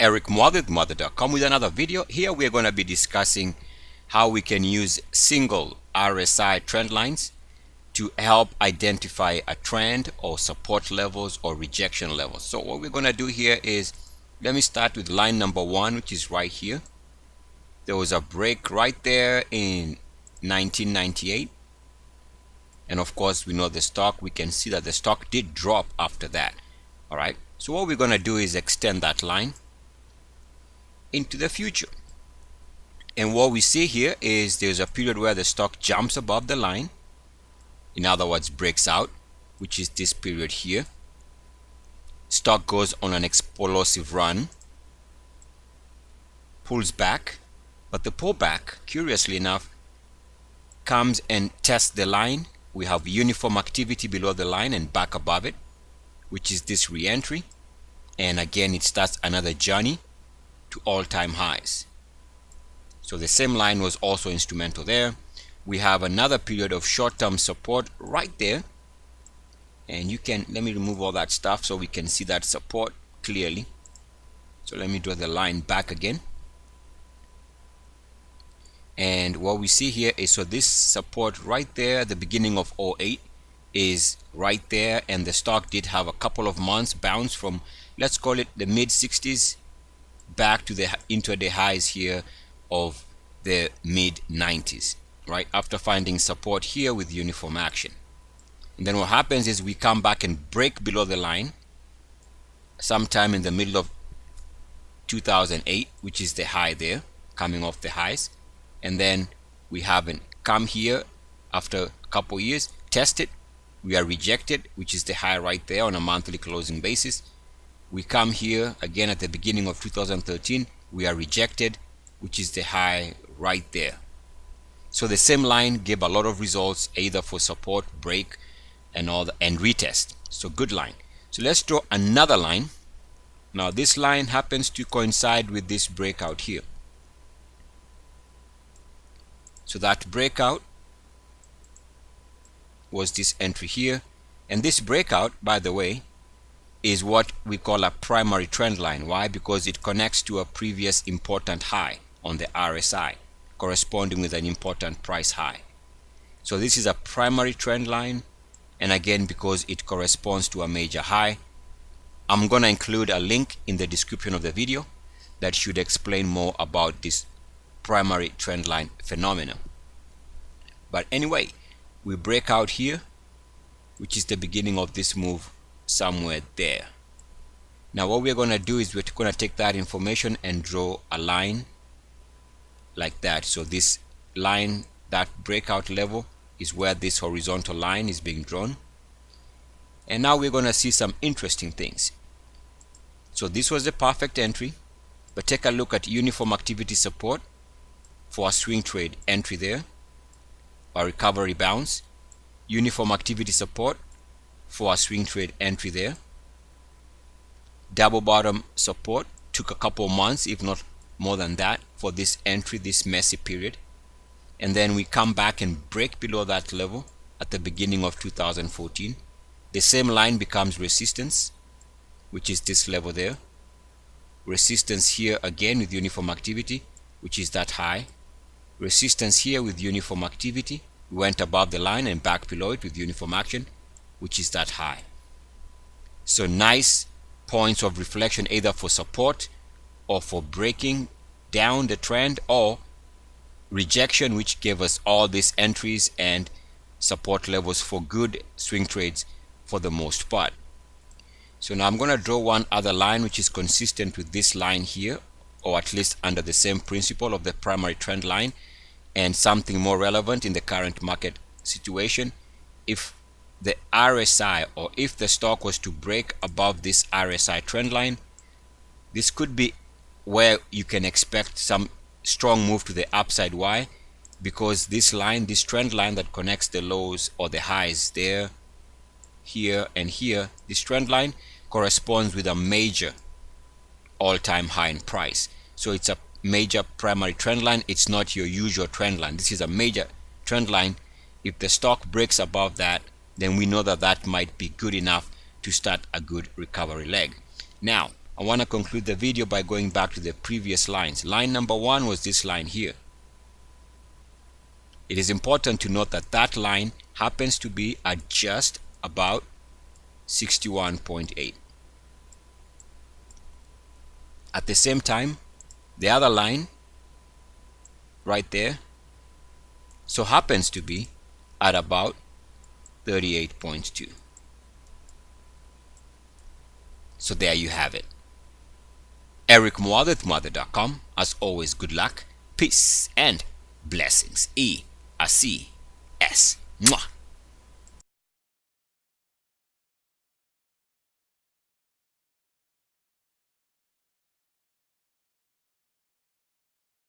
Eric Muathe, Muathe.com, with another video. Here we are going to be discussing how we can use single RSI trend lines to help identify a trend or support levels or rejection levels. So what we're going to do here is, let me start with line number 1, which is right here. There was a break right there in 1998, and of course we know the stock, we can see that the stock did drop after that. All right, so what we're going to do is extend that line into the future, and what we see here is there's a period where the stock jumps above the line, in other words breaks out, which is this period here. Stock goes on an explosive run, pulls back, but the pullback, curiously enough, comes and tests the line. We have uniform activity below the line and back above it, which is this re-entry, and again it starts another journey to all-time highs. So the same line was also instrumental there. We have another period of short-term support right there, and you can, let me remove all that stuff so we can see that support clearly. So let me draw the line back again, and what we see here is, so this support right there at the beginning of 08 is right there, and the stock did have a couple of months bounce from, let's call it the mid 60s back to the intraday highs here of the mid 90s, right, after finding support here with uniform action. And then what happens is we come back and break below the line sometime in the middle of 2008, which is the high there, coming off the highs, and then we haven't come here after a couple years, test it, we are rejected, which is the high right there on a monthly closing basis. We come here again at the beginning of 2013, we are rejected, which is the high right there. So the same line gave a lot of results, either for support, break, and all and retest. So good line. So let's draw another line. Now this line happens to coincide with this breakout here. So that breakout was this entry here, and this breakout, by the way, is what we call a primary trend line. Why? Because it connects to a previous important high on the RSI, corresponding with an important price high. So this is a primary trend line, and again, because it corresponds to a major high, I'm going to include a link in the description of the video that should explain more about this primary trend line phenomenon. But anyway, we break out here, which is the beginning of this move somewhere there. Now what we're going to do is we're going to take that information and draw a line like that. So this line, that breakout level, is where this horizontal line is being drawn, and now we're going to see some interesting things. So this was the perfect entry, but take a look at uniform activity support for a swing trade entry there, a recovery bounce, uniform activity support for a swing trade entry there, double bottom support, took a couple months if not more than that for this entry, this messy period, and then we come back and break below that level at the beginning of 2014. The same line becomes resistance, which is this level there, resistance here again with uniform activity, which is that high, resistance here with uniform activity, we went above the line and back below it with uniform action, which is that high. So nice points of reflection, either for support or for breaking down the trend, or rejection, which gave us all these entries and support levels for good swing trades for the most part. So now I'm going to draw one other line which is consistent with this line here, or at least under the same principle of the primary trend line, and something more relevant in the current market situation. If the RSI, or if the stock was to break above this RSI trend line, this could be where you can expect some strong move to the upside. Why? Because this line, this trend line that connects the lows or the highs there, here and here, this trend line corresponds with a major all-time high in price. So it's a major primary trend line. It's not your usual trend line. This is a major trend line. If the stock breaks above that, then we know that that might be good enough to start a good recovery leg. Now I want to conclude the video by going back to the previous lines. Line number 1 was this line here. It is important to note that that line happens to be at just about 61.8. At the same time, the other line right there so happens to be at about 38.2. So there you have it. Eric Muathe at Muathe.com. As always, good luck, peace, and blessings. E-A-C-S. Mwah.